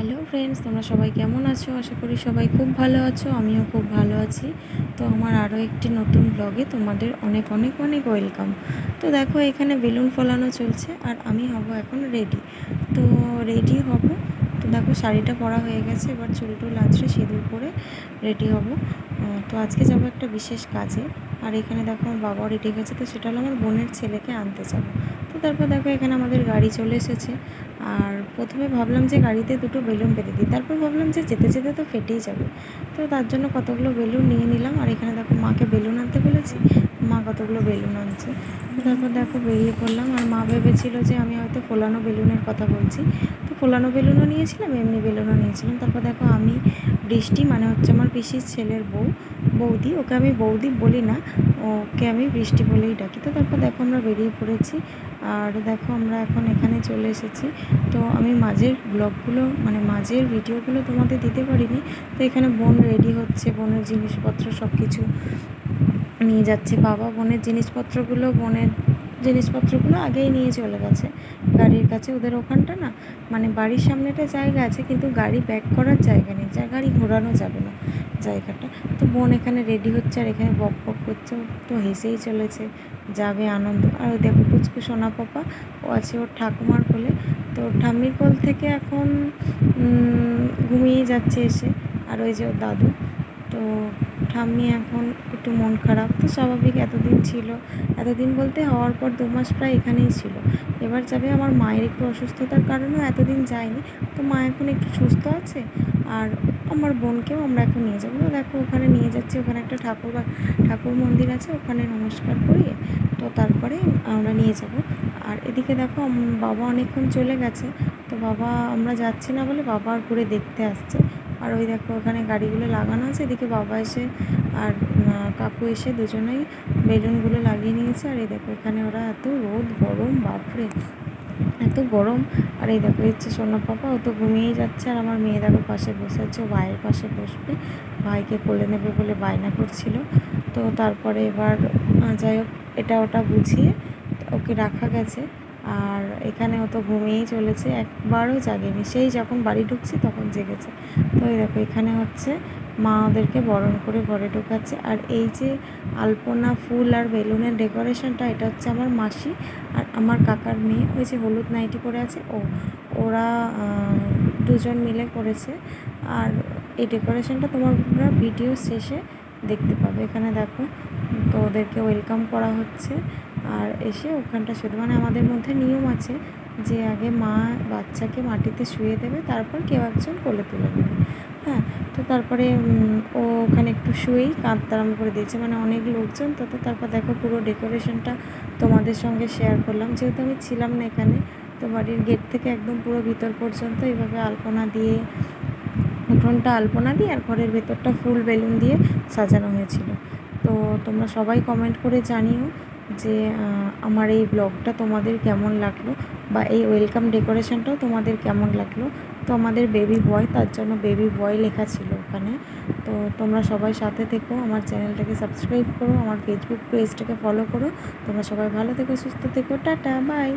Hello friends, তোমরা সবাই কেমন আছো? আশা করি সবাই খুব ভালো আছো। আমিও খুব ভালো আছি। তো আমার আরও একটি নতুন ব্লগে তোমাদের অনেক অনেক অনেক ওয়েলকাম। তো দেখো, এখানে বেলুন ফোলানো চলছে আর আমি হব এখন রেডি। তো রেডি হব। তো দেখো, শাড়িটা পরা হয়ে গেছে, এবার চুল টুল আঁচড়ে সিঁদুর পরে রেডি হব। তো আজকে যাব একটা বিশেষ কাজে। আর এখানে দেখো, আমার বাবাও রেডি গেছে। তো সেটা হলো আমার বোনের ছেলেকে আনতে যাব। তো তারপর দেখো, এখানে আমাদের গাড়ি চলে এসেছে। আর প্রথমে ভাবলাম যে গাড়িতে দুটো বেলুন বেঁধে দিই, তারপর ভাবলাম যে যেতে যেতে তো ফেটেই যাবে। তো তার জন্য কতগুলো বেলুন নিয়ে নিলাম। আর এখানে দেখো, মাকে বেলুন আনতে বলেছি, মা কতগুলো বেলুন আনছে। তো তারপর দেখো, বেরিয়ে পড়লাম। আর মা ভেবেছিল যে আমি হয়তো ফোলানো বেলুনের কথা বলছি। তো ফোলানো বেলুনও নিয়েছিলাম, এমনি বেলুনও নিয়েছিলাম। তারপর দেখো, আমি বৃষ্টি, মানে হচ্ছে আমার পিসির ছেলের বৌদি, ওকে আমি বৌদি বলি না, ওকে আমি বৃষ্টি বলেই ডাকি। তো তারপর দেখো, আমরা বেরিয়ে পড়েছি। আর দেখো, আমরা এখন এখানে চলে এসেছি। তো আমি মাঝের ব্লগগুলো, মানে মাঝের ভিডিওগুলো তোমাদের দিতে পারিনি। তো এখানে বোন রেডি হচ্ছে, বোনের জিনিসপত্র সব কিছু নিয়ে যাচ্ছে। বাবা বোনের জিনিসপত্রগুলো আগেই নিয়ে চলে গেছে গাড়ির কাছে। ওদের ওখানটা না, মানে বাড়ির সামনেটা জায়গা আছে, কিন্তু গাড়ি ব্যাক করার জায়গা নেই, যা গাড়ি ঘোরানো যাবে না জায়গাটা। তো বোন এখানে রেডি হচ্ছে আর এখানে বক বক করছে, তো হেসেই চলেছে, যাবে আনন্দ। আর ওই দেখো, কুচকু সোনা পাপা, ও আছে ওর ঠাকুমার কোলে। তো ঠাম্মির কোল থেকে এখন ঘুমিয়ে যাচ্ছে এসে। আর ওই যে ওর দাদু। তো ঠাম্মি এখন একটু মন খারাপ, তো স্বাভাবিক, এতদিন বলতে হওয়ার পর 2 মাস প্রায় এখানেই ছিল। এবার যাবে। আমার মায়ের একটু অসুস্থতার কারণেও এতদিন যায়নি। তো মা এখন একটু সুস্থ আছে। আর আমার বোনকেও আমরা এখন নিয়ে যাবো। দেখো, ওখানে নিয়ে যাচ্ছি, ওখানে একটা ঠাকুর মন্দির আছে, ওখানে নমস্কার করিয়ে তো তারপরে আমরা নিয়ে যাব। আর এদিকে দেখো, বাবা অনেকক্ষণ চলে গেছে। তো বাবা, আমরা যাচ্ছি না বলে বাবা আর ঘুরে দেখতে আসছে। আর ওই দেখো, ওখানে গাড়িগুলো লাগানো আছে, এদিকে বাবা এসে আর কাকু এসে দুজনেই বেলুনগুলো লাগিয়ে নিয়েছে। আর এই দেখো, এখানে ওরা, এত রোদ গরম, বাপরে এত গরম। আর এই দেখো, হচ্ছে সোনা পাপা, ও তো ঘুমিয়েই যাচ্ছে। আর আমার মেয়ে দেখো পাশে বসে আছে, ও ভাইয়ের পাশে বসবে, ভাইকে কোলে নেবে বলে বায়না করছিল। তো তারপরে এবার যাই হোক, এটা ওটা বুঝিয়ে ওকে রাখা গেছে। আর এখানে ও তো ঘুমিয়েই চলেছে, একবারও জাগেনি, সেই যখন বাড়ি ঢুকছি তখন জেগেছে। তো এই দেখো, এখানে হচ্ছে মা ওদেরকে বরণ করে ঘরে ঢোকাচ্ছে। আর এই যে আলপনা, ফুল আর বেলুনের ডেকোরেশনটা, এটা হচ্ছে আমার মাসি আর আমার কাকার মেয়ে, ওই যে হলুদ নাইটি পরে আছে, ওরা দুজন মিলে করেছে। আর এই ডেকোরেশনটা তোমরা ভিডিও শেষে দেখতে পাবে। এখানে দেখো, তো ওদেরকে ওয়েলকাম করা হচ্ছে। আর এসে ওখানটা শুধু, মানে আমাদের মধ্যে নিয়ম আছে যে আগে মা বাচ্চাকে মাটিতে শুয়ে দেবে, তারপর কেউ একজন কোলে তুলে নেবে। হ্যাঁ। তো তারপরে ও ওখানে একটু শুয়েই কাঁদতে আরম্ভ করে দিয়েছে, মানে অনেক লোকজন। তো তারপর দেখো, পুরো ডেকোরেশনটা তোমাদের সঙ্গে শেয়ার করলাম, যেহেতু আমি ছিলাম না এখানে। তো বাড়ির গেট থেকে একদম পুরো ভিতর পর্যন্ত এইভাবে আলপনা দিয়ে, উঠোনটা আলপনা দিয়ে, আর ঘরের ভেতরটা ফুল বেলুন দিয়ে সাজানো হয়েছিল। তো তোমরা সবাই কমেন্ট করে জানিও যে আমার এই ব্লগটা তোমাদের কেমন লাগলো, বা এই ওয়েলকাম ডেকোরেশনটাও তোমাদের কেমন লাগলো। তো আমাদের বেবি বয়, তার জন্য বেবি বয় লেখা ছিল ওখানে। তো তোমরা সবাই সাথে থেকো, আমার চ্যানেলটাকে সাবস্ক্রাইব করো, আমার ফেসবুক পেজটাকে ফলো করো। তোমরা সবাই ভালো থেকো, সুস্থ থেকো, টাটা, বাই।